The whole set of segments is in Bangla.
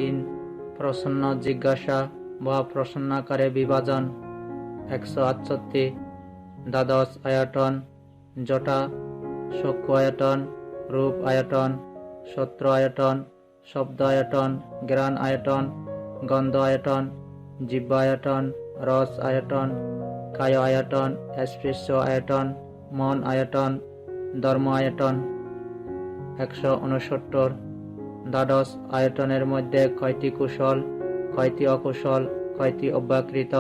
ইন প্রসন্ন জিজ্ঞাসা বা প্রসন্নাকারে বিভাজন। 168 দ্বাদশ আয়তন জটা চক্ষু আয়তন, রূপ আয়তন, সত্র আয়তন, শব্দ আয়তন, জ্ঞান আয়তন, গন্ধ আয়তন, জিহ্বা আয়তন, রস আয়তন, কায় আয়তন, স্পর্শ আয়তন, মন আয়তন, ধর্ম আয়তন। 169 দ্বাদশ আয়তনের মধ্যে কয়টি কুশল, কয়টি অকুশল, কয়টি অব্যাকৃত?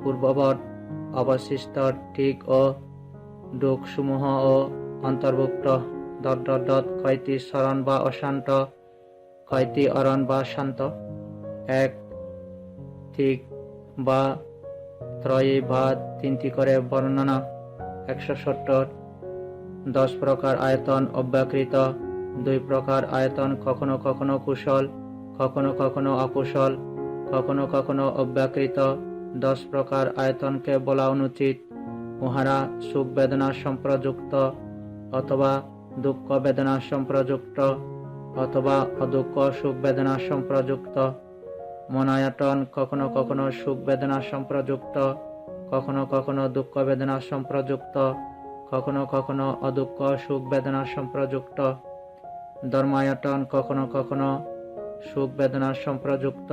পূর্ববৎ অবশিষ্ট ঠিক ও দুঃখ সমূহ ও অন্তর্ভুক্ত। কয়টি স্মরণ বা অশান্ত, কয়টি অরণ বা শান্ত? 1 ঠিক বা ত্রয়ী বা 3টি করে বর্ণনা। 170 10 প্রকার আয়তন অব্যাকৃত। 2 প্রকার আয়তন কখনো কখনো কুশল, কখনো কখনো অকুশল, কখনো কখনো অব্যাকৃত। 10 প্রকার আয়তনকে বলা অনুচিত। উহারা সুখ বেদনা সম্প্রযুক্ত অথবা দুঃখ বেদনা সম্প্রযুক্ত অথবা অদুঃখ সুখ বেদনা সম্প্রযুক্ত। মন আয়তন কখনো কখনো সুখ বেদনা সম্প্রযুক্ত, কখনো কখনো দুঃখ বেদনা সম্প্রযুক্ত, কখনো কখনো অদুঃখ সুখ বেদনা সম্প্রযুক্ত। ধর্মায়তন কখনো কখনো সুখ বেদনা সম্প্রযুক্ত,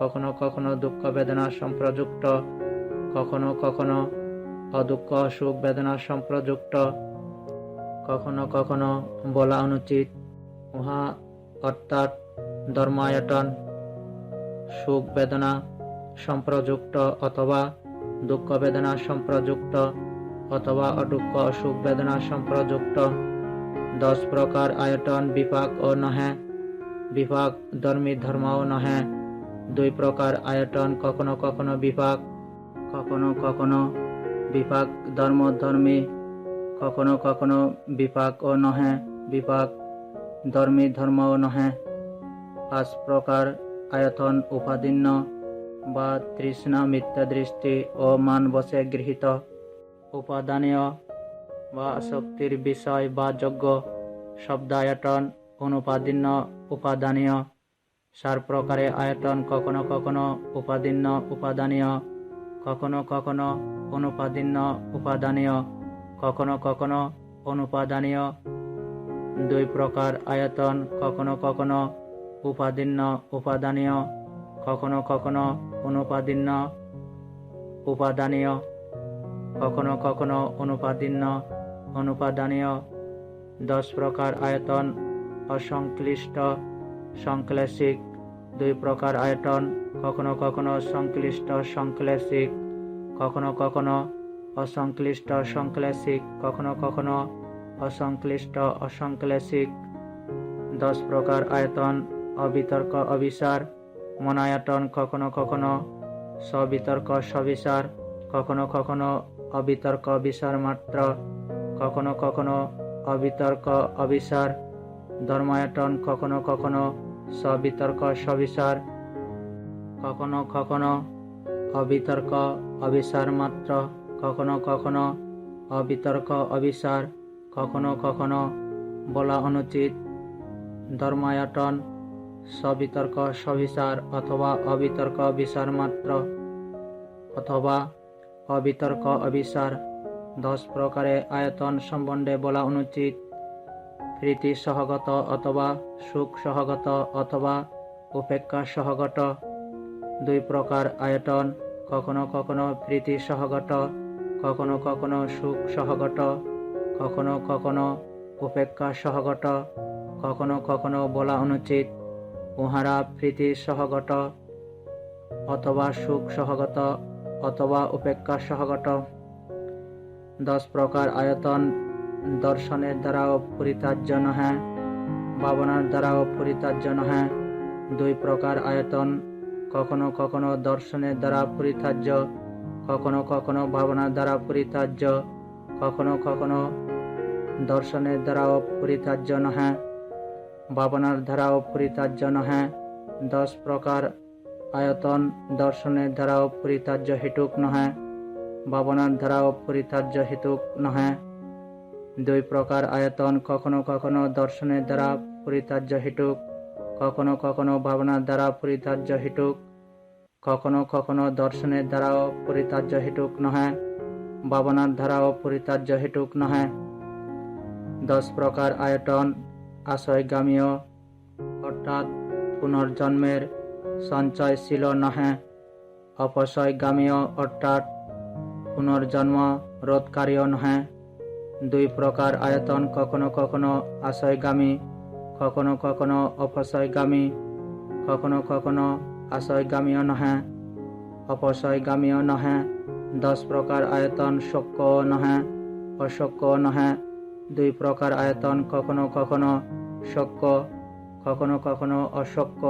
কখনো কখনো দুঃখ বেদনা সম্প্রযুক্ত, কখনো কখনো অদুঃখ সুখ বেদনা সম্প্রযুক্ত, কখনো কখনো বলা অনুচিত। উহা অর্থাৎ ধর্মায়তন সুখ বেদনা সম্প্রযুক্ত অথবা দুঃখ বেদনা সম্প্রযুক্ত অথবা অদুঃখ সুখ বেদনা সম্প্রযুক্ত। 10 প্রকার আয়তন বিপাক ও নহে, বিপাক ধর্মী ধর্মও নহে। 2 প্রকার আয়তন কখনো কখনো বিপাক, কখনো কখনো বিপাক ধর্ম ধর্মী, কখনো কখনো বিপাক ও নহে, বিপাক ধর্মী ধর্মও নহে। 5 প্রকার আয়তন উপাদিন্য বা তৃষ্ণা মিথ্যা দৃষ্টি ও মান বশে গৃহীত। উপাদানীয় বা আসক্তির বিষয় বা যোগ্য। শব্দায়তন অনুপাদিন্য উপাদানীয়। 4 প্রকারে আয়তন কখনো কখনো উপাদিন্য উপাদানীয়, কখনো কখনো অনুপাদিন্য উপাদানীয়, কখনো কখনো অনুপাদানীয়। 2 প্রকার আয়তন কখনো কখনো উপাদিন্য উপাদানীয়, কখনো কখনো অনুপাদিন্য উপাদানীয়, কখনো কখনো অনুপাদিন্য অনুপাদানীয়। 10 প্রকার আয়তন অসংশ্লিষ্ট সংশ্লেষিক। 2 প্রকার আয়তন কখনো কখনো সংশ্লিষ্ট সংশ্লেষিক, কখনো কখনো অসংশ্লিষ্ট সংশ্লেষিক, কখনো কখনো অসংশ্লিষ্ট অসংশ্লেষিক। 10 প্রকার আয়তন অবিতর্ক অবিচার। মনায়তন কখনো কখনো সবিতর্ক সবিচার, কখনো কখনো অবিতর্ক বিচার মাত্র, কখনো কখনো অবিতর্ক অবিচার। ধর্মায়তন কখনো কখনো সবিতর্ক সবিচার, কখনো কখনো অবিতর্ক অবিচার মাত্র, কখনো কখনো অবিতর্ক অবিচার, কখনো কখনো বলা অনুচিত। ধর্মায়তন সবিতর্ক সবিচার অথবা অবিতর্ক বিচার মাত্র অথবা অবিতর্ক অবিচার। 10 প্রকারে আয়তন সম্বন্ধে বলা অনুচিত। প্রীতি সহগত অথবা সুখ সহগত অথবা উপেক্ষা সহগত। 2 প্রকার আয়তন কখনো কখনো প্রীতি সহগত, কখনো কখনো সুখ সহগত, কখনো কখনো উপেক্ষা সহগত, কখনো কখনো বলা অনুচিত। উহারা প্রীতি সহগত অথবা সুখ সহগত অথবা উপেক্ষা সহগত। 10 প্রকার আয়তন দর্শনের দ্বারাও পরিত্যাজ্য নহে, ভাবনার দ্বারাও পরিত্যাজ্য নহে। 2 প্রকার আয়তন কখনো কখনো দর্শনের দ্বারা পরিত্যাজ্য, কখনো কখনো ভাবনার দ্বারা পরিত্যাজ্য, কখনো কখনো দর্শনের দ্বারাও পরিত্যাজ্য নহে, ভাবনার দ্বারাও পরিত্যাজ্য নহে। 10 প্রকার আয়তন দর্শনের দ্বারাও পরিত্যাজ্য হেতুক নহে, ভাবনার দ্বারাও পরিত্যাজ্য হেতুক নহে। 2 প্রকার আয়তন কখনো কখনো দর্শনের দ্বারা পরিত্যাজ্য হেতুক, কখনো কখনো ভাবনার দ্বারা পরিত্যাজ্য হেতুক, কখনো কখনো দর্শনের দ্বারাও পরিত্যাজ্য হেতুক নহে, ভাবনার দ্বারাও পরিত্যাজ্য হেতুক নহে। 10 প্রকার আয়তন আশয়গামীয় অর্থাৎ পুনর্জন্মের সঞ্চয়শীল নহে, অপসয়গামীয় অর্থাৎ পুনর্জন্ম রোধকারীও নহে। 2 প্রকার আয়তন কখনো কখনো আশয়গামী, কখনো কখনো অপসয়গামী, কখনো কখনো আশয়গামীও নহে, অপসয়গামীও নহে। 10 প্রকার আয়তন শক্যও নহে, অশক্যও নহে। 2 প্রকার আয়তন কখনো কখনো শক্য, কখনো কখনো অশক্য,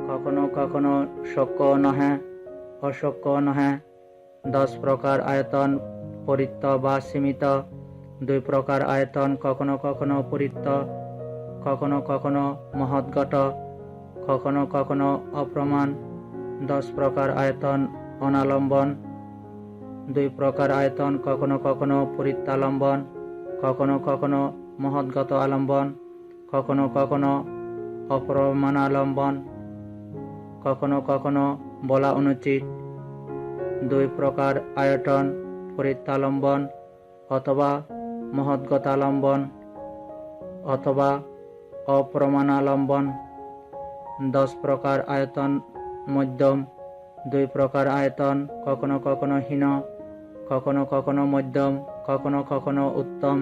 কখনো কখনো শক্য নহে, অশক্য নহে। 10 প্রকার আয়তন পরিত্য বা সীমিত। 2 প্রকার আয়তন কখনো কখনো পরিত্য, কখনো কখনো মহৎগত, কখনো কখনো অপ্রমাণ। 10 প্রকার আয়তন অনালম্বন। 2 প্রকার আয়তন কখনো কখনো পরিত্যালম্বন, কখনো কখনো মহৎগত আলম্বন, কখনো কখনো অপ্রমাণালম্বন, কখনো কখনো বলা অনুচিত। 2 প্রকার আয়তন পরিত্যালম্বন অথবা মহৎগতালম্বন অথবা অপ্রমাণালম্বন। 10 প্রকার আয়তন মধ্যম। 2 প্রকার আয়তন কখনো কখনো হীন, কখনো কখনো মধ্যম, কখনো কখনো উত্তম।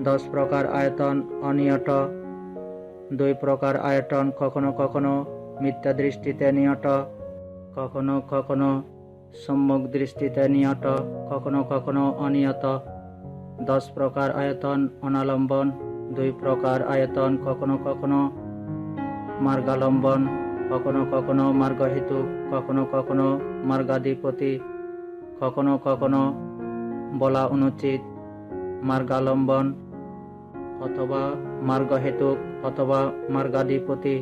10 প্রকার আয়তন অনিয়ত। 2 প্রকার আয়তন কখনো কখনো মিথ্যা দৃষ্টিতে নিয়ত, কখনো কখনো সম্যক দৃষ্টিতে নিয়ত, কখনো কখনো অনিয়ত। 10 প্রকার আয়তন অনালম্বন। 2 প্রকার আয়তন কখনো কখনো মার্গালম্বন, কখনো কখনো মার্গহেতু, কখনো কখনো মার্গাধিপতি, কখনো কখনো বলা অনুচিত। মার্গালম্বন অথবা মার্গহেতুক অথবা মার্গাধিপতি।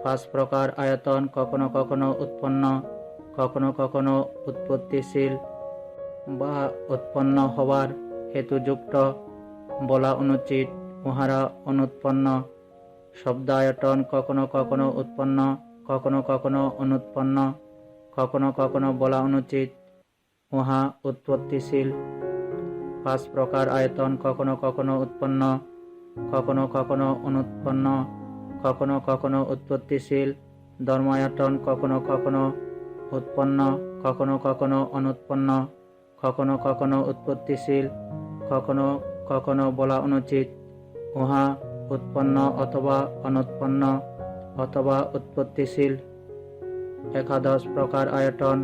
5 প্রকার আয়তন কখনো কখনো উৎপন্ন, কখনো কখনো উৎপত্তিশীল বা উৎপন্ন হওয়ার হেতুযুক্ত, বলা অনুচিত, উহারা অনুৎপন্ন। শব্দায়তন কখনো কখনো উৎপন্ন, কখনো কখনো অনুৎপন্ন, কখনো কখনো বলা অনুচিত, উহা উৎপত্তিশীল। 5 প্রকার আয়তন কখনো কখনো উৎপন্ন, কখনো কখনো অনুৎপন্ন, কখনো কখনো উৎপত্তিশীল। ধর্মায়তন কখনো কখনো উৎপন্ন, কখনো কখনো অনুৎপন্ন, কখনো কখনো উৎপত্তিশীল, কখনো কখনো বলা অনুচিত, উহা উৎপন্ন অথবা অনুৎপন্ন অথবা উৎপত্তিশীল। 11 প্রকার আয়তন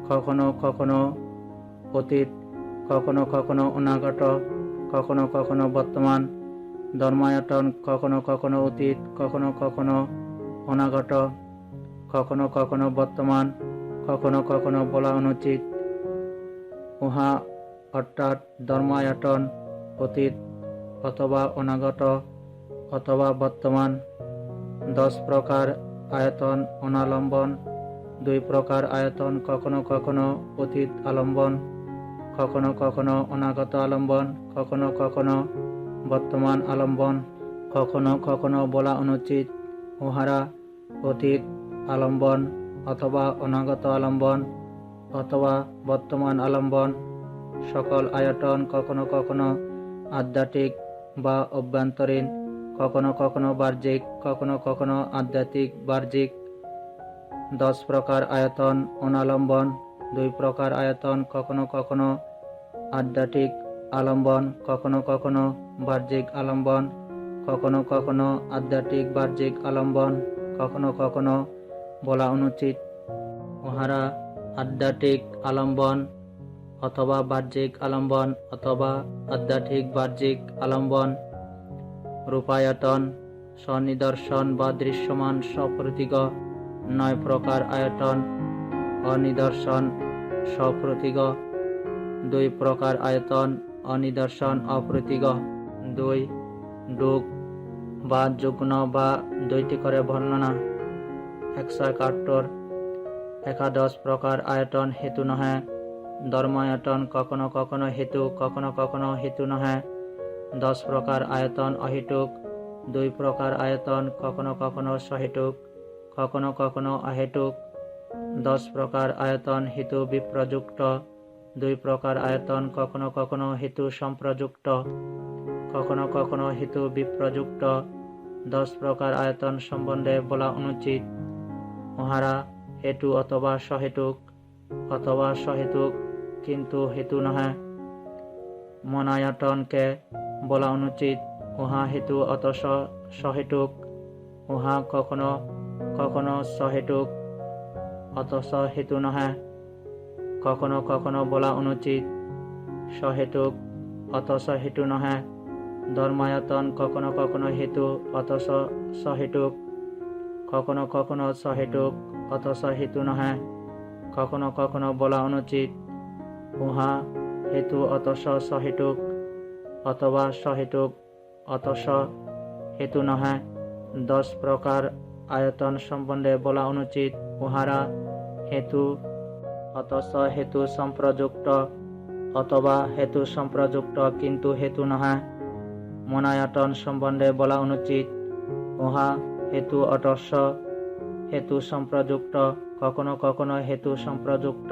কখনো কখনো অতীত, কখনো কখনো অনাগত, কখনো কখনো বর্তমান। ধর্মায়তন কখনো কখনো অতীত, কখনো কখনো অনাগত, কখনো কখনো বর্তমান, কখনো কখনো বলা অনুচিত, উহা অর্থাৎ ধর্মায়তন অতীত অথবা অনাগত অথবা বর্তমান। 10 প্রকার আয়তন অনালম্বন। 2 প্রকার আয়তন কখনো কখনো অতীত আলম্বন, কখনো কখনো অনাগত আলম্বন, কখনো কখনো বর্তমান আলম্বন, কখনো কখনো বলা অনুচিত, উহারা অতীত আলম্বন অথবা অনাগত আলম্বন অথবা বর্তমান আলম্বন। সকল আয়তন কখনো কখনো আধ্যাত্মিক বা অভ্যন্তরীণ, কখনো কখনো বাহ্যিক, কখনো কখনো আধ্যাত্মিক বাহ্যিক। 10 প্রকার আয়তন অনালম্বন। 2 প্রকার আয়তন কখনো কখনো আধ্যাত্মিক আলম্বন, কখনো কখনো বাহ্যিক আলম্বন, কখনো কখনো আধ্যাত্মিক বাহ্যিক আলম্বন, কখনো কখনো বলা অনুচিত, উহারা আধ্যাত্মিক আলম্বন অথবা বাহ্যিক আলম্বন অথবা আধ্যাত্মিক বাহ্যিক আলম্বন। রূপায়তন স্বনিদর্শন বা দৃশ্যমান সপ্রতীক। 9 প্রকার আয়তন অনিদর্শন সপ্রতীক। 2 প্রকার আয়তন অনিদর্শন অপ্রতীক। 2 ডুক বা যুগ্ন বা 2টি করে বর্ণনা। 171। 11 প্রকার আয়তন হেতু নহে। ধর্মায়তন কখনো কখনো হেতু, কখনো কখনো হেতু নহে। 10 প্রকার আয়তন অহেতুক, দুই প্রকার আয়তন, কখনো কখনো সহেতুক, কখনো কখনো অহেতুক। 10 প্রকার আয়তন হেতু বিপ্রযুক্ত, দুই প্রকার আয়তন, কখনো কখনো হেতু সম্প্রযুক্ত, কখনো কখনো হেতু বিপ্রযুক্ত। 10 প্রকার আয়তন সম্বন্ধে বলা অনুচিত। উহারা হেতু অথবা সহেতুক কিন্তু হেতু নহে। মনায়তনকে বলা অনুচিত, উহা হেতু অথচ সহেতুক। উহা কখনো কখনো সহেতুক অথচ হেতু নহে। কখনো কখনো বলা অনুচিত, সহেতুক অথচ হেতু নহে। ধর্মায়তন কখনো কখনো হেতু অথচ সহেতুক, কখনো কখনো সহেতুক অথচ হেতু নহে। কখনো কখনো বলা অনুচিত, উহা হেতু অথচ সহেতুক অথবা সহেতুক অথচ হেতু নহে। 10 প্রকার আয়তন সম্বন্ধে বলা অনুচিত, উহারা হেতু অথচ হেতু সম্প্রযুক্ত অথবা হেতু সম্প্রযুক্ত কিন্তু হেতু নহে। মনায়তন সম্বন্ধে বলা অনুচিত, উহা হেতু অথচ হেতু সম্প্রযুক্ত, কখনো কখনো হেতু সম্প্রযুক্ত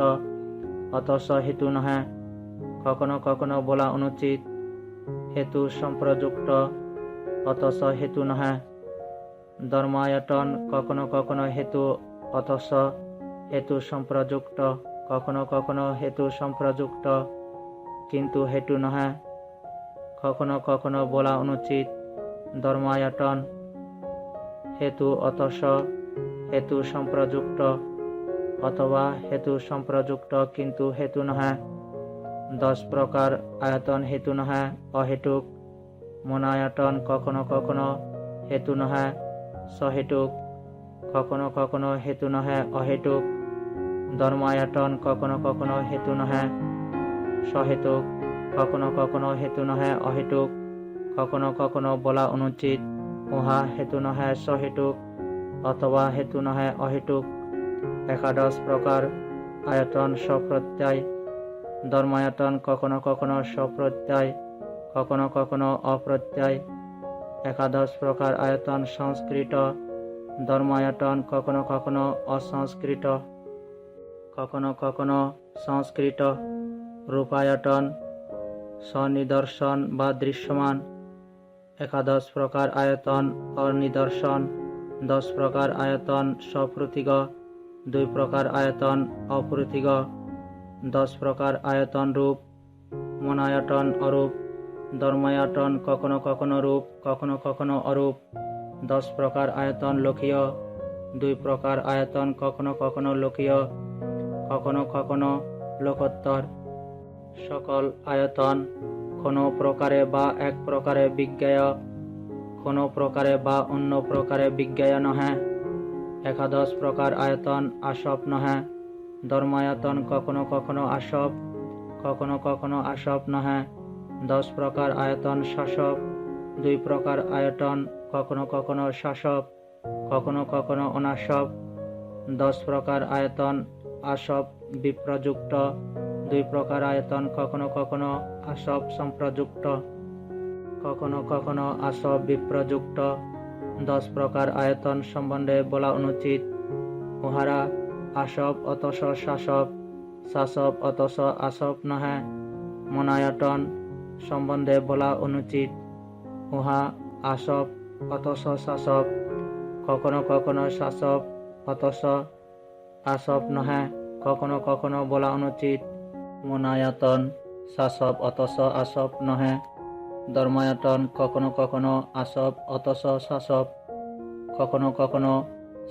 অথচ হেতু নহে। কখনো কখনো বলা অনুচিত, হেতু সম্প্রযুক্ত অথচ হেতু নহে। ধর্মায়তন কখনো কখনো হেতু অথচ হেতু সম্প্রযুক্ত, কখনো কখনো হেতু সম্প্রযুক্ত কিন্তু হেতু নহে। কখনো কখনো বলা অনুচিত, ধর্মায়তন হেতু অথচ হেতু সম্প্রযুক্ত অথবা হেতু সম্প্রযুক্ত কিন্তু হেতু নহে। 10 প্রকার আয়তন হেতু নহে, অহেতুক। মনায়তন কখনো কখনো হেতু নহে, সহেতুক, কখনো কখনো হেতু নহে, অহেতুক। ধর্মায়তন কখনো কখনো হেতু নহে, সহেতুক, কখনো কখনো হেতু নহে, অহেতুক। কখনো কখনো বলা অনুচিত, উহা হেতু নহে, সহেতুক অথবা হেতু নহে, অহেতুক। 11 প্রকার আয়তন স্বপ্রত্যয়। ধর্মায়তন কখনো কখনো স্বপ্রত্যয়, কখনো কখনো অপ্রত্যয়। 11 প্রকার আয়তন সংস্কৃত। ধর্মায়তন কখনো কখনো অসংস্কৃত, কখনো কখনো সংস্কৃত। রূপায়তন স্বনিদর্শন বা দৃশ্যমান। 11 প্রকার আয়তন অনিদর্শন। 10 প্রকার আয়তন সপ্রতীক, দুই প্রকার আয়তন অপ্রতীক। 10 প্রকার আয়তন রূপ। মনায়তন অরূপ। ধর্মায়তন কখনো কখনো রূপ, কখনো কখনো অরূপ। 10 প্রকার আয়তন লোকীয়। দুই প্রকার আয়তন কখনো কখনো লোকীয়, কখনো কখনো লোকোত্তর। সকল আয়তন কোনো প্রকারে বা এক প্রকারে বিজ্ঞেয়, কোনো প্রকারে বা অন্য প্রকারে বিজ্ঞেয় নহে। 11 প্রকার আয়তন আসব নহে। ধর্মায়তন কখনো কখনো আসব, কখনো কখনো আসব নহে। 10 প্রকার আয়তন শাসব। দুই প্রকার আয়তন কখনো কখনো শাসব, কখনো কখনো অনাসব। 10 প্রকার আয়তন আসব বিপ্রযুক্ত। দুই প্রকার আয়তন কখনো কখনো আসব সম্প্রযুক্ত, কখনো কখনো আসব বিপ্রযুক্ত। 10 প্রকার আয়তন সম্বন্ধে বলা অনুচিত, উহারা আসব অথচ শাসব, শাসব অথচ আসব নহে। মনায়তন সম্বন্ধে বলা অনুচিত, উহা আসব অথচ শাসব, কখনো কখনো শাসব অথচ আসব নহে। কখনো কখনো বলা অনুচিত, মনায়তন শাসব অথচ আসব নহে। ধর্মায়তন কখনো কখনো আসব অথচ শাসব, কখনো কখনো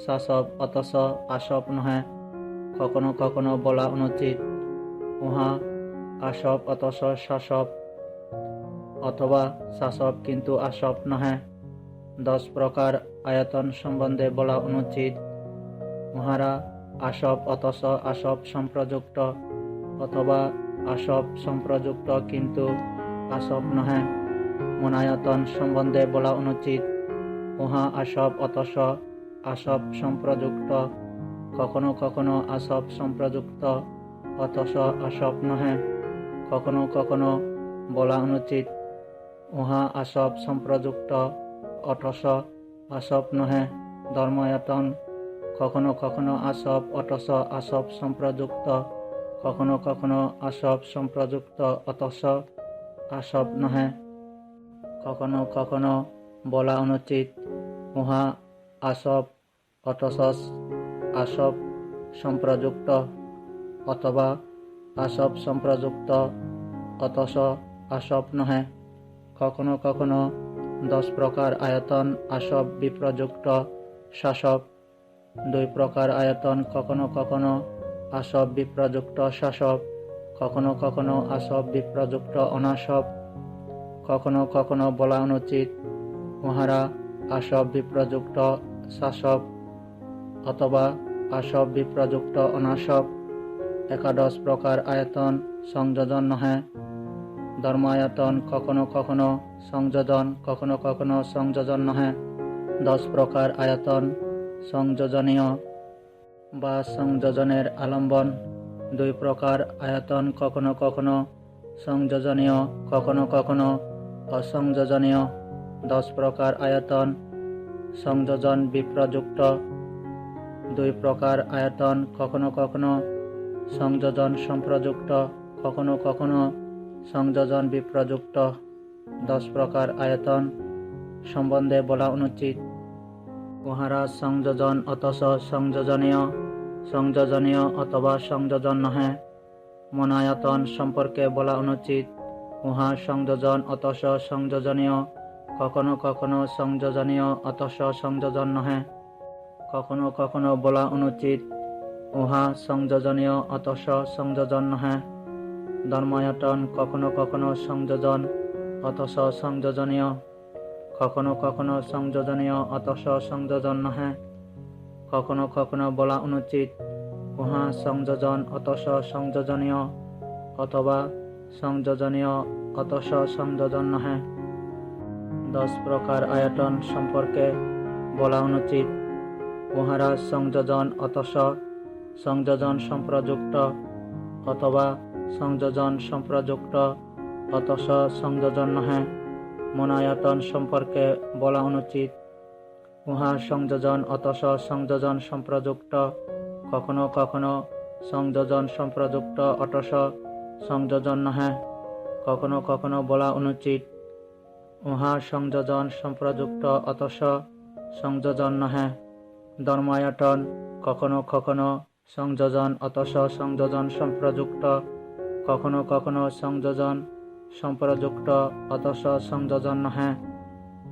শাসব অথচ আসব নহে। কখনো কখনো বলা অনুচিত, উহা আসব অথচ শাসব অথবা শাসব কিন্তু আসব নহে। 10 প্রকার আয়তন সম্বন্ধে বলা অনুচিত, উহারা আসব অথচ আসব সম্প্রযুক্ত অথবা আসব সম্প্রযুক্ত কিন্তু আসব নহে। মনায়তন সম্বন্ধে বলা অনুচিত, উহা আসব অথচ আসব সম্প্রযুক্ত, কখনো কখনো আসব সম্প্রযুক্ত অথচ আসব নহে। কখনো কখনো বলা অনুচিত, উহা আসব সম্প্রযুক্ত অথচ আসব নহে। ধর্মায়তন কখনো কখনো আসব অথচ আসব সম্প্রযুক্ত, কখনো কখনো আসব সম্প্রযুক্ত অথচ আসব নহে। কখনো কখনো বলা অনুচিত উহা আসব অথচ আসব সম্প্রযুক্ত, অথবা আসব সম্প্রযুক্ত অথচ আসব নহে। কখনো কখনো 10 প্রকার আয়তন আসব বিপ্রযুক্ত শাসব। 2 প্রকার আয়তন কখনো কখনো আসব বিপ্রযুক্ত শাসব, কখনো কখনো আসব বিপ্রযুক্ত অনাসব। কখনো কখনো বলা অনুচিত উহারা আসব বিপ্রযুক্ত শাসব অথবা আসব বিপ্রযুক্ত অনাসব। 11 প্রকার আয়তন সংযোজন নহে। ধর্মায়তন কখনো কখনো সংযোজন, কখনো কখনো সংযোজন নহে। 10 প্রকার আয়তন সংযোজনীয় বা সংযোজনের আলম্বন। 2 প্রকার আয়তন কখনো কখনো সংযোজনীয়, কখনো কখনো অসংযোজনীয়। 10 প্রকার আয়তন সংযোজন বিপ্রযুক্ত। 2 প্রকার আয়তন কখনো কখনো সংযোজন সম্প্রযুক্ত, কখনো কখনো সংযোজন বিপ্রযুক্ত। 10 প্রকার আয়তন সম্বন্ধে বলা অনুচিত উহারা সংযোজন অথচ সংযোজনীয়, সংযোজনীয় অথবা সংযোজন নহে। মনায়তন সম্পর্কে বলা অনুচিত উহা সংযোজন অথচ সংযোজনীয়, কখনো কখনো সংযোজনীয় অথচ সংযোজন নহে। কখনো কখনো বলা অনুচিত উহা সংযোজনীয় অথচ সংযোজন নহে। ধর্মায়তন কখনো কখনো সংযোজন অথচ সংযোজনীয়, কখনো কখনো সংযোজনীয় অথচ সংযোজন নহে। কখনো কখনো বলা অনুচিত উহা সংযোজন অথচ সংযোজনীয় অথবা সংযোজনীয় অথচ সংযোজন নহে। 10 প্রকার আয়তন সম্পর্কে বলা অনুচিত উহারা সংযোজন অথচ সংযোজন সম্প্রযুক্ত অথবা সংযোজন সম্প্রযুক্ত অথচ সংযোজন নহে। মনায়তন সম্পর্কে বলা অনুচিত উহা সংযোজন অথচ সংযোজন সম্প্রযুক্ত, কখনো কখনো সংযোজন সম্প্রযুক্ত অথচ সংযোজন নহে। কখনো কখনো বলা অনুচিত উহা সংযোজন সম্প্রযুক্ত অথচ সংযোজন নহে। ধর্মায়তন কখনো কখনো সংযোজন অথচ সংযোজন সম্প্রযুক্ত, কখনো কখনো সংযোজন সম্প্রযুক্ত অথচ সংযোজন নহে।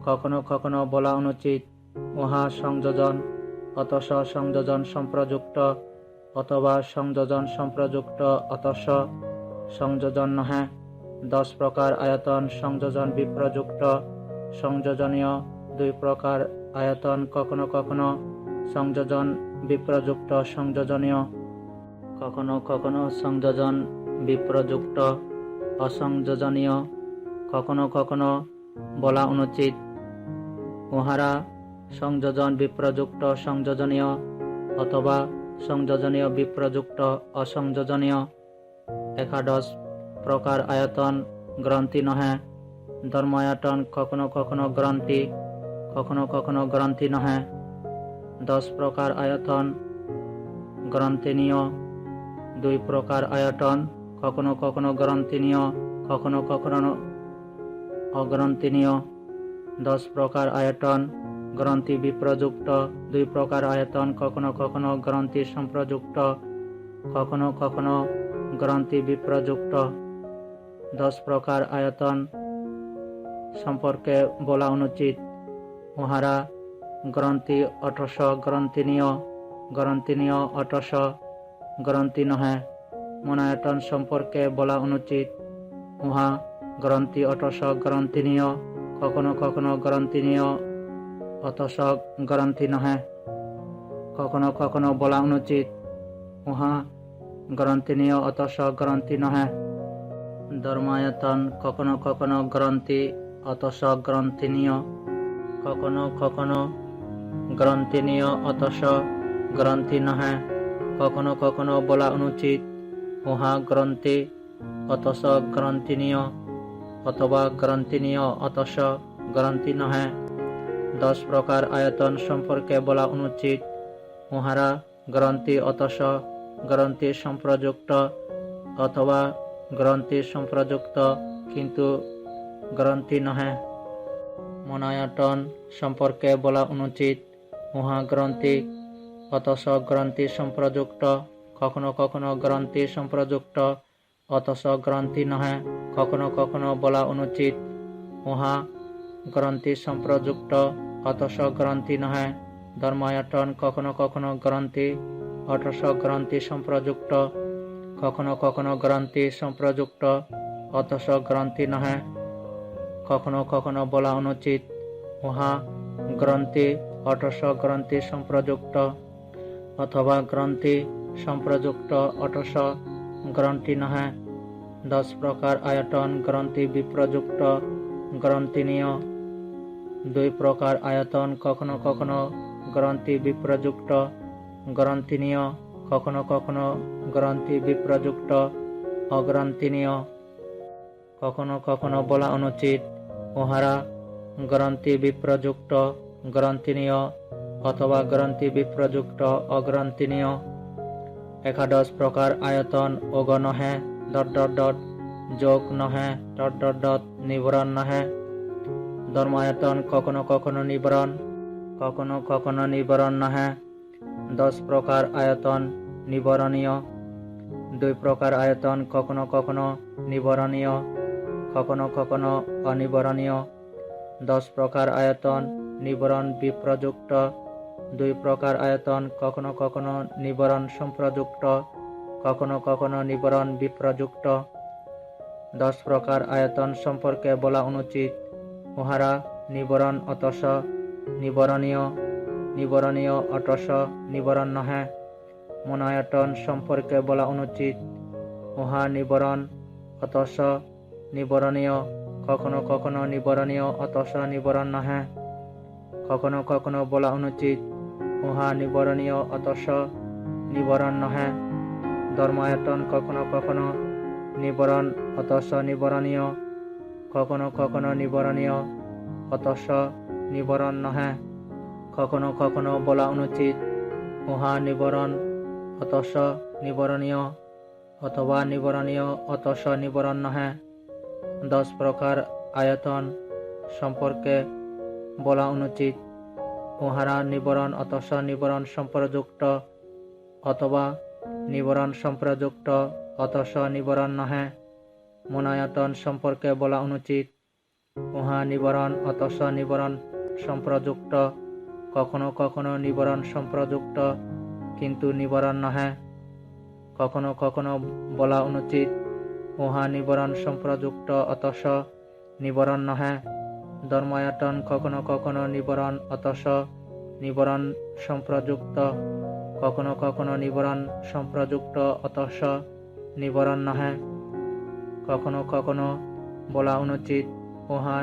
কখনো কখনো বলা অনুচিত উহা সংযোজন অথচ সংযোজন সম্প্রযুক্ত অথবা সংযোজন সম্প্রযুক্ত অথচ সংযোজন নহে। 10 প্রকার আয়তন সংযোজন বিপ্রযুক্ত সংযোজনীয়। 2 প্রকার আয়তন কখনো কখনো সংযোজন বিপ্রযুক্ত সংযোজনীয়, কখনো কখনো সংযোজন বিপ্রযুক্ত অসংযোজনীয়। কখনো কখনো বলা অনুচিত উহারা সংযোজন বিপ্রযুক্ত সংযোজনীয় অথবা সংযোজনীয় বিপ্রযুক্ত অসংযোজনীয়। 11 প্রকার আয়তন গ্রন্থি নহে। ধর্মায়তন কখনো কখনো গ্রন্থি, কখনো কখনো গ্রন্থি নহে। 10 প্রকার আয়তন গ্রন্থিনীয়। 2 প্রকার আয়তন কখনো কখনো গ্রন্থিনীয়, কখনো কখনো অগ্রন্থিনীয়। 10 প্রকার আয়তন গ্রন্থি বিপ্রযুক্ত। 2 প্রকার আয়তন কখনো কখনো গ্রন্থি সম্প্রযুক্ত, কখনো কখনো গ্রন্থি বিপ্রযুক্ত। 10 প্রকার আয়তন সম্পর্কে বলা অনুচিত উহারা গ্রন্থি অথচ গ্রন্থিনীয়, গ্রন্থিনীয় অথচ গ্রন্থি নহে। মনায়তন সম্পর্কে বলা অনুচিত উহা গ্রন্থি অথচ গ্রন্থিনীয়, কখনো কখনো গ্রন্থিনীয় অথচ গ্রন্থি নহে। কখনো কখনো বলা অনুচিত উহা গ্রন্থিনীয় অথচ গ্রন্থি নহে। ধর্মায়তন কখনো কখনো গ্রন্থি অথচ গ্রন্থিনীয়, কখনো কখনো গ্রন্থিনীয় অথচ গ্রন্থি নহে। কখনো কখনো বলা অনুচিত উহা গ্রন্থি অথচ গ্রন্থিনীয় অথবা গ্রন্থিনীয় অথচ গ্রন্থি নহে। 10 প্রকার আয়তন সম্পর্কে বলা অনুচিত। উহারা গ্রন্থি অথচ গ্রন্থি সম্প্রযুক্ত অথবা গ্রন্থি সম্প্রযুক্ত কিন্তু গ্রন্থি নহে। মনায়তন সম্পর্কে বলা অনুচিত। উহা গ্রন্থি অথচ গ্রন্থি সম্প্রযুক্ত, কখনো কখনো গ্রন্থি সম্প্রযুক্ত অথচ গ্রন্থি নহে। কখনো কখনো বলা অনুচিত। উহা গ্রন্থি সম্প্রযুক্ত অথচ গ্রন্থি নহে। ধর্মায়তন কখনো কখনো গ্রন্থি অথচ গ্রন্থি সম্প্রযুক্ত, কখনো কখনো গ্রন্থি সম্প্রযুক্ত অথচ গ্রন্থি নহে। কখনো কখনো বলা অনুচিত। উহা গ্রন্থি অথচ গ্রন্থি সম্প্রযুক্ত অথবা গ্রন্থি সম্প্রযুক্ত অথচ গ্রন্থি নহে। 10 প্রকার আয়তন গ্রন্থি বিপ্রযুক্ত গ্রন্থিনীয়। 2 প্রকার আয়তন কখনো কখনো গ্রন্থি বিপ্রযুক্ত গ্রন্থিনীয়, কখনো কখনো গ্রন্থি বিপ্রযুক্ত অগ্রন্থিনীয়। কখনো কখনো বলা অনুচিত। উহারা গ্রন্থি বিপ্রযুক্ত গ্রন্থিনীয় অথবা গ্রন্থি বিপ্রযুক্ত অগ্রন্থিনীয়। 11 প্রকার আয়তন ওগ নহে যোগ নহে নিবরণ নহে। ধর্মায়তন কখনো কখনো নিবরণ, কখনো কখনো নিবরণ নহে। 10 প্রকার আয়তন নিবরণীয়। 2 প্রকার আয়তন কখনো কখনো নিবরণীয়, কখনো কখনো অনিবরণীয়। 10 প্রকার আয়তন নিবরণ বিপ্রযুক্ত। 2 প্রকার আয়তন কখনো কখনো নিবরণ সম্প্রযুক্ত, কখনো কখনো নিবরণ বিপ্রযুক্ত। 10 প্রকার আয়তন সম্পর্কে বলা অনুচিত। উহারা নিবরণ অথচ নিবরণীয়, নিবরণীয় অথচ নিবরণ নহে। মনায়তন সম্পর্কে বলা অনুচিত। উহা নিবরণ অথচ নিবরণীয়, কখনো কখনো নিবরণীয় অথচ নিবরণ নহে। কখনো কখনো বলা অনুচিত। উহা নিবরণীয় অথচ নিবরণ নহে। ধর্মায়তন কখনো কখনো নিবরণ অথচ নিবরণীয়, কখনো কখনো নিবরণীয় অথচ নিবরণ নহে। কখনো কখনো বলা অনুচিত। উহা নিবরণ অথচ নিবরণীয় অথবা নিবরণীয় অথচ নিবরণ নহে। 10 প্রকার আয়তন সম্পর্কে বলা অনুচিত। উহারা নিবরণ অথচ নিবরণ সম্প্রযুক্ত অথবা নিবরণ সম্প্রযুক্ত অথচ নিবরণ নহে। মনায়তন সম্পর্কে বলা অনুচিত। উহা নিবরণ অথচ নিবরণ সম্প্রযুক্ত, কখনো কখনো নিবরণ সম্প্রযুক্ত কিন্তু নিবরণ নহে। কখনো কখনো বলা অনুচিত। উহা নিবরণ সম্প্রযুক্ত অথচ নিবরণ নহে। ধর্মায়তন কখনো কখনো নিবরণ অথচ নিবরণ সম্প্রযুক্ত, কখনো কখনো নিবরণ সম্প্রযুক্ত অথচ নিবরণ নহে। কখনো কখনো বলা অনুচিত। উহা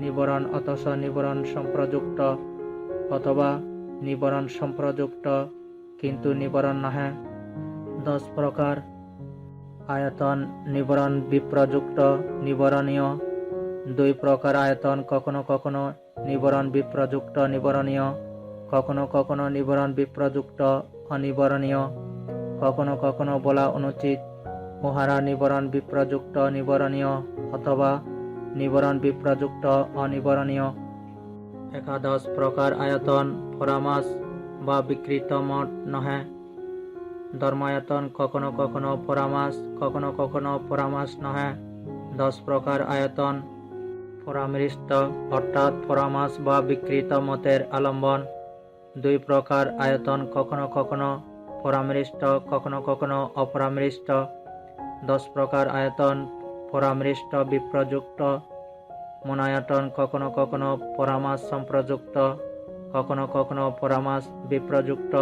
নিবরণ অথচ নিবরণ সম্প্রযুক্ত অথবা নিবরণ সম্প্রযুক্ত কিন্তু নিবরণ নহে। 10 প্রকার আয়তন নিবরণ বিপ্রযুক্ত নিবরণীয়। 2 প্রকার আয়তন কখনো কখনো নিবরণ বিপ্রযুক্ত নিবরণীয়, কখনো কখনো নিবরণ বিপ্রযুক্ত অনিবরণীয়। কখনো কখনো বলা অনুচিত। উহারা নিবরণ বিপ্রযুক্ত নিবরণীয় অথবা নিবরণ বিপ্রযুক্ত অনিবরণীয়। 11 প্রকার আয়তন পরামাস বা বিকৃত মঠ নহে। ধর্মায়তন কখনো কখনো পরামাস, কখনো কখনো পরামাস নহে। 10 প্রকার আয়তন পরামৃষ্ট অর্থাৎ পরামাস বা বিকৃত মতের আলম্বন। 2 প্রকার আয়তন কখনো কখনো পরামৃষ্ট, কখনো কখনো অপরামৃষ্ট। 10 প্রকার আয়তন পরামৃষ্ট বিপ্রযুক্ত। মনায়তন কখনো কখনো পরামাস সম্প্রযুক্ত, কখনো কখনো পরামাস বিপ্রযুক্ত।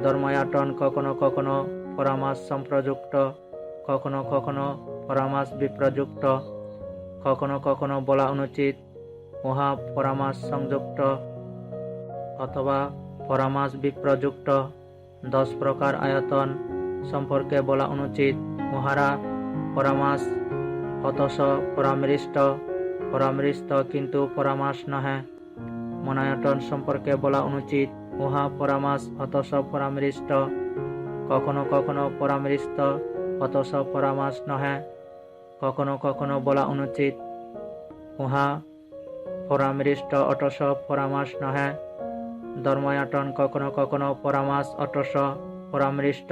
ধর্মায়তন কখনো কখনো পরামাস সম্প্রযুক্ত, কখনো কখনো পরামাস বিপ্রযুক্ত। কখনো কখনো বলা অনুচিত। উহা পরামাস সংযুক্ত অথবা পরামাস বিপ্রযুক্ত। 10 প্রকার আয়তন সম্পর্কে বলা অনুচিত। উহারা পরামাস অথচ পরামৃষ্ট, পরামৃষ্ট কিন্তু পরামাস নহে। মনায়তন সম্পর্কে বলা অনুচিত, উহা পরামাস অতস পরামৃষ্ট। কখনো কখনো পরামৃষ্ট অতস পরামাস নহে। কখনো কখনো বলা অনুচিত, উহা পরামৃষ্ট অটস পরামাস নহে। ধর্মায়তন কখনো কখনো পরামাস অটস পরামৃষ্ট।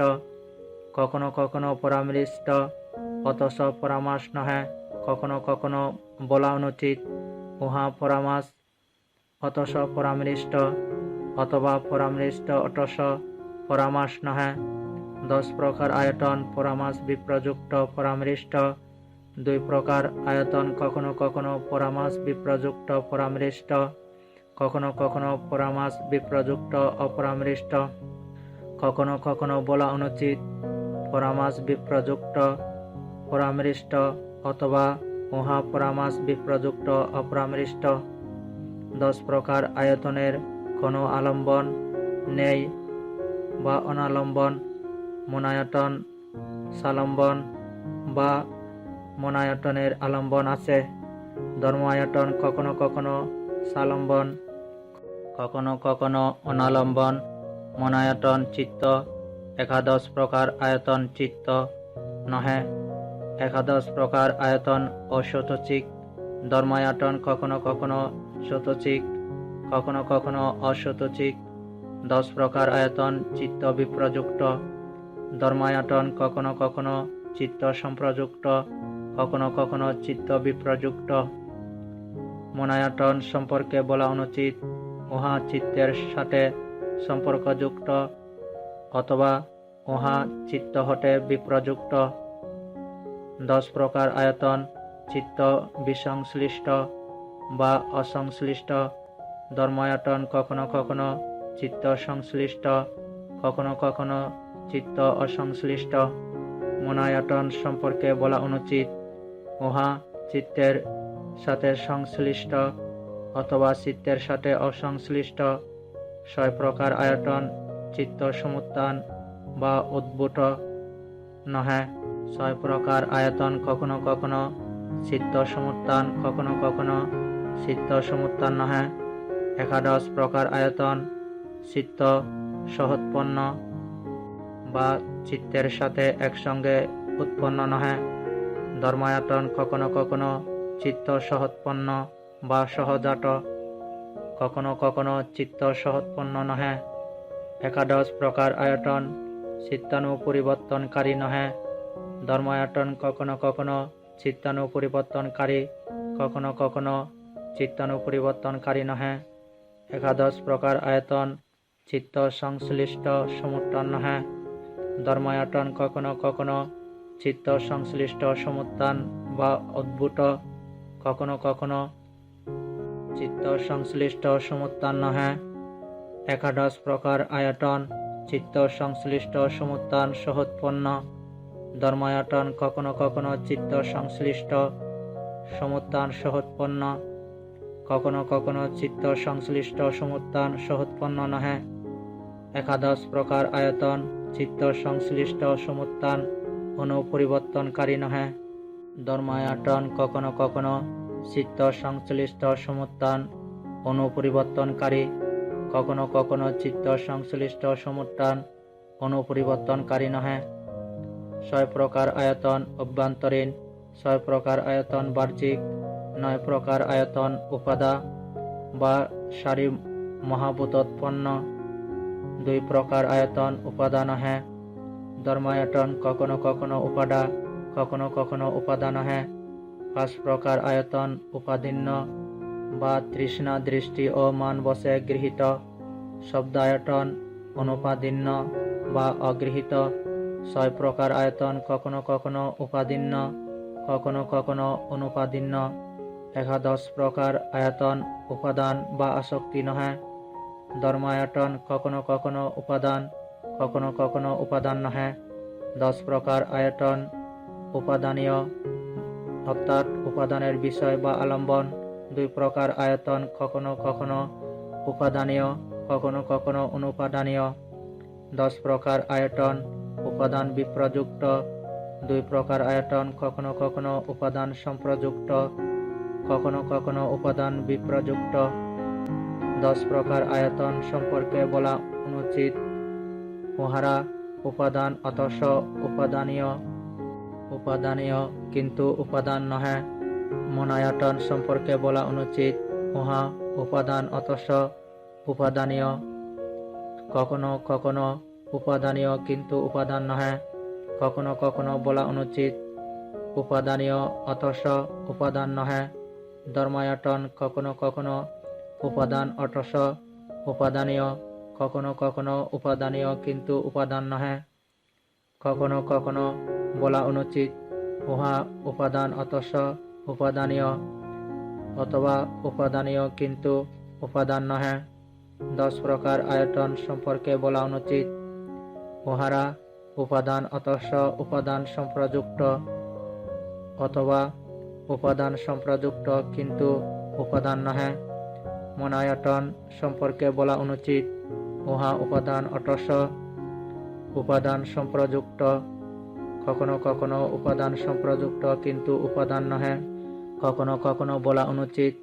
কখনো কখনো পরামৃষ্ট অতস পরামাস নহে। কখনো কখনো বলা অনুচিত, উহা পরামাস অতস পরামৃষ্ট অথবা পরামৃষ্ট অটস পরামাস নহে। 10 প্রকার আয়তন পরামাস বিপ্রযুক্ত পরামৃষ্ট। 2 প্রকার আয়তন কখনো কখনো পরামাস বিপ্রযুক্ত পরামৃষ্ট। কখনো কখনো পরামাস বিপ্রযুক্ত অপরামৃষ্ট। কখনো কখনো বলা অনুচিত, পরামাস বিপ্রযুক্ত পরামৃষ্ট অথবা উহা পরামাস বিপ্রযুক্ত অপরামৃষ্ট। 10 প্রকার আয়তনের কোনো আলম্বন নেই বা অনালম্বন, মনায়তন সালম্বন বা মনায়তনের আলম্বন আছে। ধর্মায়তন কখনো কখনো সালম্বন, কখনো কখনো অনালম্বন। মনায়তন চিত্ত। 11 প্রকার আয়তন চিত্ত নহে। 11 প্রকার আয়তন অসতচিক। ধর্মায়তন কখনো কখনো সতচিক, কখনো কখনো অসতচিক। 10 প্রকার আয়তন চিত্ত বিপ্রযুক্ত। ধর্মায়তন কখনো কখনো চিত্ত সম্প্রযুক্ত, কখনো কখনো চিত্ত বিপ্রযুক্ত। মনায়তন সম্পর্কে বলা অনুচিত, উহা চিত্তের সাথে সম্পর্কযুক্ত অথবা উহা চিত্ত হতে বিপ্রযুক্ত। 10 প্রকার আয়তন চিত্ত বিসংশ্লিষ্ট বা অসংশ্লিষ্ট। ধর্মায়তন কখনো কখনো চিত্ত সংশ্লিষ্ট, কখনো কখনো চিত্ত অসংশ্লিষ্ট। মনায়তন সম্পর্কে বলা অনুচিত, উহা চিত্তের সাথে সংশ্লিষ্ট অথবা চিত্তের সাথে অসংশ্লিষ্ট। 6 প্রকার আয়তন চিত্ত সমুত্থান বা উদ্ভূত নহে। 6 প্রকার আয়তন কখনো কখনো চিত্ত সমুত্থান, কখনো কখনো চিত্ত সমুত্থান নহে। 11 প্রকার আয়তন চিত্ত সহোৎপন্ন বা চিত্তের সাথে একসঙ্গে উৎপন্ন নহে। ধর্মায়তন কখনো কখনো চিত্ত সহোৎপন্ন বা সহজাত, কখনো কখনো চিত্ত সহোৎপন্ন নহে। 11 প্রকার আয়তন চিত্তানুপরিবর্তনকারী নহে। ধর্মায়তন কখনো কখনো চিত্তানুপরিবর্তনকারী, কখনো কখনো চিত্তানুপরিবর্তনকারী নহে। 11 প্রকার আয়তন চিত্ত সংশ্লিষ্ট সমুত্থান নহে। ধর্মায়তন কখনো কখনো চিত্ত সংশ্লিষ্ট সমুত্থান বা উদ্ভূত, কখনো কখনো চিত্ত সংশ্লিষ্ট সমুত্থান নহে। 11 প্রকার আয়তন চিত্ত সংশ্লিষ্ট সমুত্থান সহোৎপন্ন। ধর্মায়তন কখনো কখনো চিত্ত সংশ্লিষ্ট সমুত্থান সহোৎপন্ন, কখনো কখনো চিত্ত সংশ্লিষ্ট সমুত্থান সহোৎপন্ন নহে। 11 প্রকার আয়তন চিত্ত সংশ্লিষ্ট সমুত্থান অনুপরিবর্তনকারী নহে। ধর্মায়তন কখনো কখনো চিত্ত সংশ্লিষ্ট সমুত্থান অনুপরিবর্তনকারী, কখনো কখনো চিত্ত সংশ্লিষ্ট সমুত্থান অনুপরিবর্তনকারী নহে। 6 প্রকার আয়তন অভ্যন্তরীণ। 6 প্রকার আয়তন বাহ্যিক। 9 প্রকার আয়তন উপাদা বা সারি মহাভূতোৎপন্ন। 2 প্রকার আয়তন উপাদা নহে। ধর্মায়তন কখনো কখনো উপাদা, কখনো কখনো উপাদা নহে। 5 প্রকার আয়তন উপাদীন্য বা তৃষ্ণা দৃষ্টি ও মান বশে গৃহীত। শব্দায়তন অনুপাদীন্য বা অগৃহীত। 6 প্রকার আয়তন কখনো কখনো উপাদীন্য, কখনো কখনো অনুপাদীন্য। 11 প্রকার আয়তন উপাদান বা আসক্তি নহে। ধর্মায়তন কখনো কখনো উপাদান, কখনো কখনো উপাদান নহে। 10 প্রকার আয়তন উপাদানীয় অর্থাৎ উপাদানের বিষয় বা আলম্বন। 2 প্রকার আয়তন কখনো কখনো উপাদানীয়, কখনো কখনো অনুপাদানীয়। 10 প্রকার আয়তন উপাদান বিপ্রযুক্ত। 2 প্রকার আয়তন কখনো কখনো উপাদান সম্প্রযুক্ত, কখনো কখনো উপাদান বিপ্রযুক্ত। 10 প্রকার আয়তন সম্পর্কে বলা অনুচিত। উহারা উপাদান অথচ উপাদানীয়, উপাদানীয় কিন্তু উপাদান নহে। মনায়তন সম্পর্কে বলা অনুচিত। উহা উপাদান অথচ উপাদানীয়, কখনো কখনো উপাদানীয় কিন্তু উপাদান নহে। কখনো কখনো বলা অনুচিত। উপাদানীয় অথচ উপাদান নহে। ধর্মায়তন কখনো কখনো উপাদান অথচ উপাদানীয়, কখনো কখনো উপাদানীয় কিন্তু উপাদান নহে। কখনো কখনো বলা অনুচিত। উহা উপাদান অথচ উপাদানীয়, অথবা উপাদানীয় কিন্তু উপাদান নহে। 10 প্রকার আয়তন সম্পর্কে বলা অনুচিত। উহারা উপাদান অথচ উপাদান সম্প্রযুক্ত, অথবা উপাদান সম্প্রযুক্ত কিন্তু উপাদান নহে। মনায়তন সম্পর্কে বলা অনুচিত। উহা উপাদান অথচ উপাদান সম্প্রযুক্ত, কখনো কখনো উপাদান সম্প্রযুক্ত কিন্তু উপাদান নহে। কখনো কখনো বলা অনুচিত।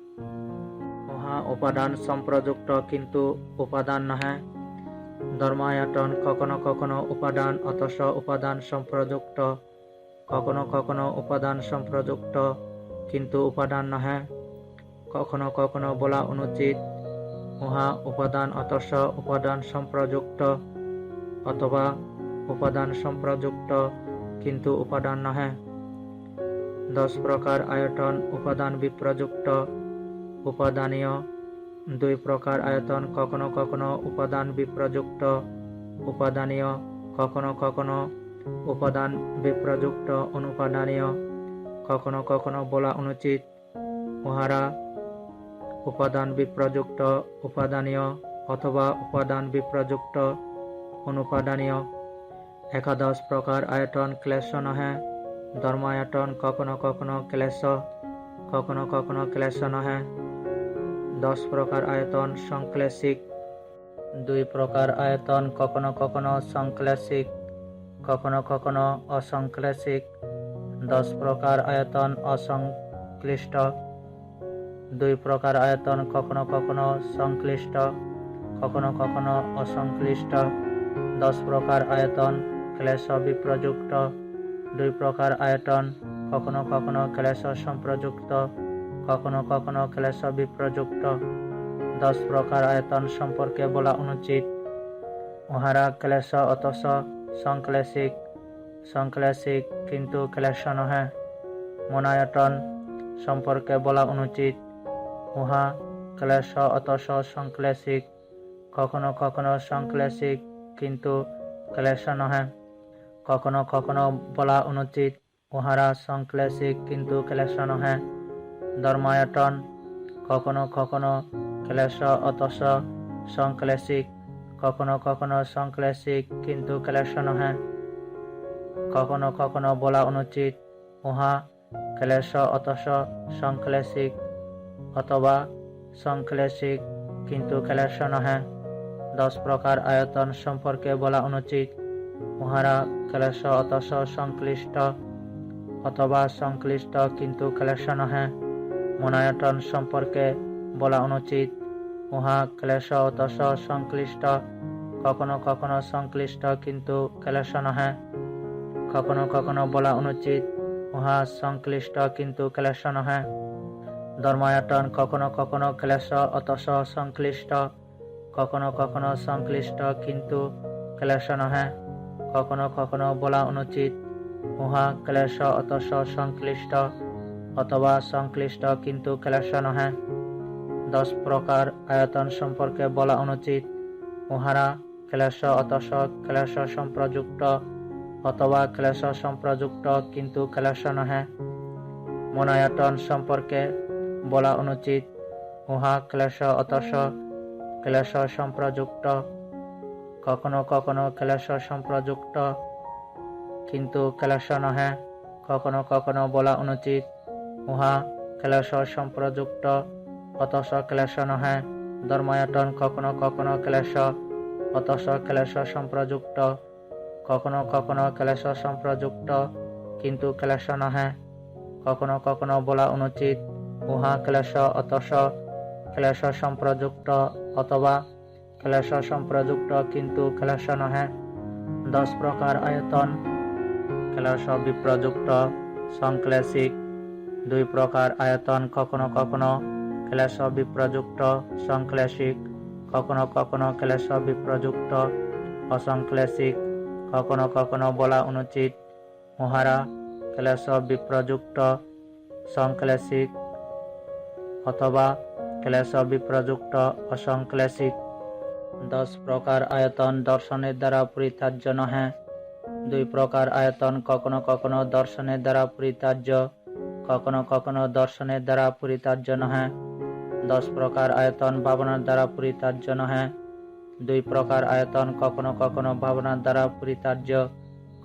উহা উপাদান সম্প্রযুক্ত কিন্তু উপাদান নহে। ধর্মায়তন কখনো কখনো উপাদান অথচ উপাদান সম্প্রযুক্ত, কখনো কখনো উপাদান সম্প্রযুক্ত কিন্তু উপাদান নহে। কখনো কখনো বলা অনুচিত। উহা উপাদান অথচ উপাদান সম্প্রযুক্ত, অথবা উপাদান সম্প্রযুক্ত কিন্তু উপাদান নহে। 10 প্রকার আয়তন উপাদান বিপ্রযুক্ত, উপাদানীয়। 2 প্রকার আয়তন কখনো কখনো উপাদান বিপ্রযুক্ত, উপাদানীয়, কখনো কখনো উপাদান বিপ্রযুক্ত অনুপাদানীয়। কখনো কখনো বলা অনুচিত। উহারা উপাদান বিপ্রযুক্ত উপাদানীয়, অথবা উপাদান বিপ্রযুক্ত অনুপাদানীয়। 11 প্রকার আয়তন ক্লেশ নহে। ধর্মায়তন কখনো কখনো ক্লেশ, কখনো কখনো ক্লেশ নহে। 10 প্রকার আয়তন সংক্লেশিক। 2 প্রকার আয়তন কখনো কখনো সংক্লেশিক, কখনো কখনো অসংক্লেশিক। 10 প্রকার আয়তন অসংক্লিষ্ট। 2 প্রকার আয়তন কখনো কখনো সংক্লিষ্ট, কখনো কখনো অসংক্লিষ্ট। 10 প্রকার আয়তন ক্লেশ বিপ্রযুক্ত। 2 প্রকার আয়তন কখনো কখনো ক্লেশ সম্প্রযুক্ত, কখনো কখনো ক্লেশ বিপ্রযুক্ত। 10 প্রকার আয়তন সম্পর্কে বলা অনুচিত। উহারা ক্লেশ অথচ সংক্লেশিক, সংক্লেশিক কিন্তু ক্লেশ নহে। মনায়তন সম্পর্কে বলা অনুচিত। উহা ক্লেশ অথচ সংক্লেশিক, কখনো কখনো সংক্লেশিক কিন্তু ক্লেশ নহে। কখনো কখনো বলা অনুচিত। উহারা সংক্লেশিক কিন্তু ক্লেশ নহে। ধর্মায়তন কখনো কখনো ক্লেশ অথচ সংক্লেশিক, কখনো কখনো সংক্লেশিক কিন্তু ক্লেশ নহে। কখনো কখনো বলা অনুচিত। উহা ক্লেশ অথচ সংক্লেশিক, অথবা সংক্লেশিক কিন্তু ক্লেশ নহে। 10 প্রকার আয়তন সম্পর্কে বলা অনুচিত। উহারা ক্লেশ অথচ সংক্লিষ্ট, অথবা সংক্লিষ্ট কিন্তু ক্লেশ নহে। মনায়তন সম্পর্কে বলা অনুচিত। উহা ক্লেশ অথচ সংক্লিষ্ট, কখনো কখনো সংক্লিষ্ট কিন্তু ক্লেশ নহে। কখনো কখনো বলা অনুচিত। উহা সংক্লিষ্ট কিন্তু ক্লেশ নহে। ধর্মায়তন কখনো কখনো ক্লেশ অথচ সংক্লিষ্ট, কখনো কখনো সংক্লিষ্ট কিন্তু ক্লেশ নহে। কখনো কখনো বলা অনুচিত। উহা ক্লেশ অথচ সংক্লিষ্ট, অথবা সংক্লিষ্ট কিন্তু ক্লেশ নহে। 10 প্রকার আয়তন সম্পর্কে বলা অনুচিত। উহারা ক্লেশ অথচ ক্লেশ সম্প্রযুক্ত, অথবা ক্লেশ সম্প্রযুক্ত কিন্তু ক্লেশ নহে। মনায়তন সম্পর্কে বলা অনুচিত। উহা ক্লেশ অথচ ক্লেশ সম্প্রযুক্ত, কখনো কখনো ক্লেশ সম্প্রযুক্ত কিন্তু ক্লেশ নহে। কখনো কখনো বলা অনুচিত। উহা ক্লেশ সম্প্রযুক্ত অথচ ক্লেশ নহে। ধর্মায়তন কখনো কখনো ক্লেশ অথচ ক্লেশ সম্প্রযুক্ত, কখনো কখনো ক্লেশ সম্প্রযুক্ত কিন্তু ক্লেশ নহে। কখনো কখনো বলা অনুচিত। উহা ক্লেশ অথচ ক্লেশ সম্প্রযুক্ত অথবা ক্লেশ সম্প্রযুক্ত কিন্তু ক্লেশ নহে। 10 প্রকার আয়তন। ক্লেশ বিপ্রযুক্ত সংক্লেশিক। 2 প্রকার আয়তন, কখনো কখনো ক্লেশ বিপ্রযুক্ত সংক্লেশিক, কখনো কখনো ক্লেশ বিপ্রযুক্ত অসংক্লেশিক। কখনো কখনো বলা অনুচিত মহারা ক্লেশ বিপ্রযুক্ত সংক্লেশিক অথবা ক্লেশ বিপ্রযুক্ত অসংক্লেশিক। 10 প্রকার আয়তন দর্শনের দ্বারা পরিত্যাজ্য নহে। 2 প্রকার আয়তন, কখনো কখনো দর্শনের দ্বারা পরিত্যাজ্য, কখনো কখনো দর্শনের দ্বারা পরিত্যাজ্য নহে। 10 প্রকার আয়তন ভাবনার দ্বারা পরিত্যাজ্য নহে। 2 প্রকার আয়তন, কখনো কখনো ভাবনার দ্বারা পরিত্যাজ্য,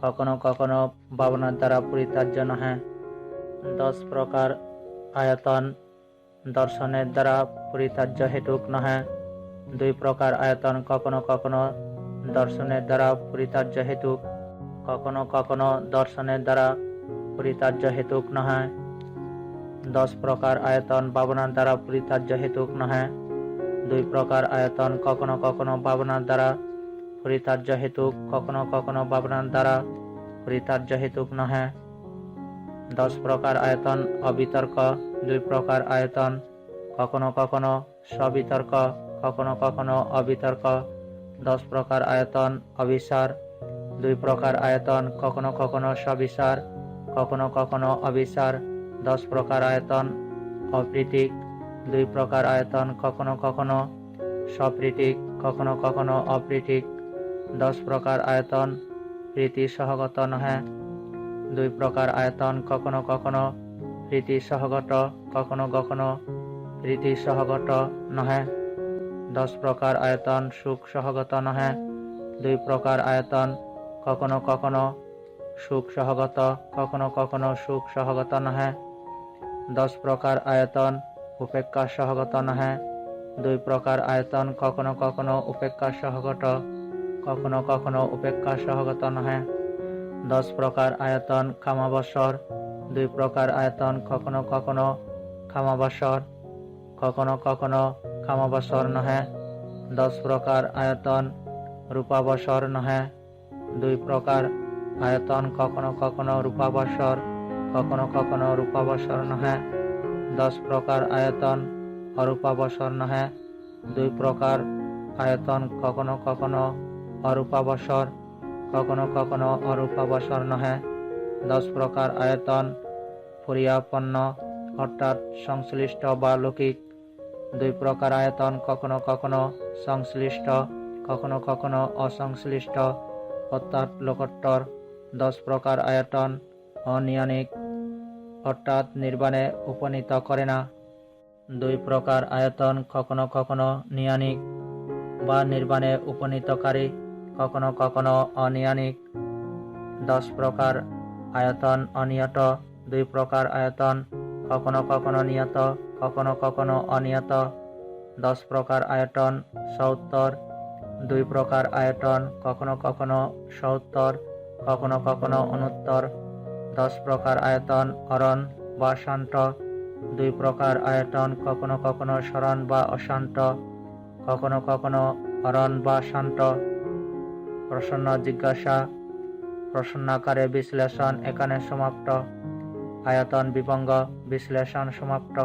কখনো কখনো ভাবনার দ্বারা পরিত্যাজ্য নহে। 10 প্রকার আয়তন দর্শনের দ্বারা পরিত্যাজ্য হেতুক নহে। 2 প্রকার আয়তন, কখনো কখনো দর্শনের দ্বারা পরিত্যাজ্য হেতুক, কখনো কখনো দর্শনের দ্বারা পরিত্যাজ্য হেতুক নহে। 10 প্রকার আয়তন ভাবনার দ্বারা পরিত্যাজ্য হেতুক নহে। 2 প্রকার আয়তন, কখনো কখনো ভাবনার দ্বারা পরিত্যাজ্য হেতুক, কখনো কখনো ভাবনার দ্বারা পরিত্যাজ্য হেতুক নহে। 10 প্রকার আয়তন অবিতর্ক। 2 প্রকার আয়তন, কখনো কখনো সবিতর্ক, কখনো কখনো অবিতর্ক। 10 প্রকার আয়তন অবিচার। 2 প্রকার আয়তন, কখনো কখনো সবিচার, কখনো কখনো অবিচার। 10 প্রকার আয়তন অপ্রীতিক। 2 প্রকার আয়তন, কখনো কখনো সপ্রীতিক, কখনো কখনো অপ্রীতিক। 10 প্রকার আয়তন প্রীতি সহগত নহে। 2 প্রকার আয়তন, কখনো কখনো প্রীতি সহগত, কখনো কখনো প্রীতি সহগত নহে। 10 প্রকার আয়তন সুখ সহগত নহে। 2 প্রকার আয়তন, কখনো কখনো সুখ সহগত, কখনো কখনো সুখ সহগত নহে। 10 প্রকার আয়তন উপেক্ষা সহগত নহে। 2 প্রকার আয়তন, কখনো কখনো উপেক্ষা সহগত, কখনো কখনো উপেক্ষা সহগত নহে। 10 প্রকার আয়তন কামাবসর। 2 প্রকার আয়তন, কখনো কখনো কামাবসর, কখনো কখনো কামাবসর নহে। 10 প্রকার আয়তন রূপাবসর নহে। 2 প্রকার আয়তন, কখনো কখনো রূপাবসর, কখনো কখনো রূপাবসর নহে। 10 প্রকার আয়তন অরূপাবসর নহে। 2 প্রকার আয়তন, কখনো কখনো অরূপাবসর, কখনো কখনো অরূপাবসর নহে। 10 প্রকার আয়তন পরিয়াপন্ন অর্থাৎ সংশ্লিষ্ট বা লৌকিক। 2 প্রকার আয়তন, কখনো কখনো সংশ্লিষ্ট, কখনো কখনো অসংশ্লিষ্ট অর্থাৎ লোকোত্তর। 10 প্রকার আয়তন অনিয়নিক অর্থাৎ নির্বাণে উপনীত করে না। 2 প্রকার আয়তন, কখনো কখনো নিয়ানিক বা নির্বাণে উপনীতকারী, কখনো কখনো অনিয়ানিক। 10 প্রকার আয়তন অনিয়ত। 2 প্রকার আয়তন, কখনো কখনো নিয়ত, কখনো কখনো অনিয়ত। 10 প্রকার আয়তন সউত্তর। 2 প্রকার আয়তন, কখনো কখনো সউত্তর, কখনো কখনো অনুত্তর। 10 প্রকার আয়তন অরণ বা শান্ত। 2 প্রকার আয়তন, কখনো কখনো স্মরণ বা অশান্ত, কখনো কখনো অরণ বা শান্ত। প্রশ্ন জিজ্ঞাসা প্রশ্নাকারে বিশ্লেষণ এখানে সমাপ্ত। আয়তন বিভঙ্গ বিশ্লেষণ সমাপ্ত।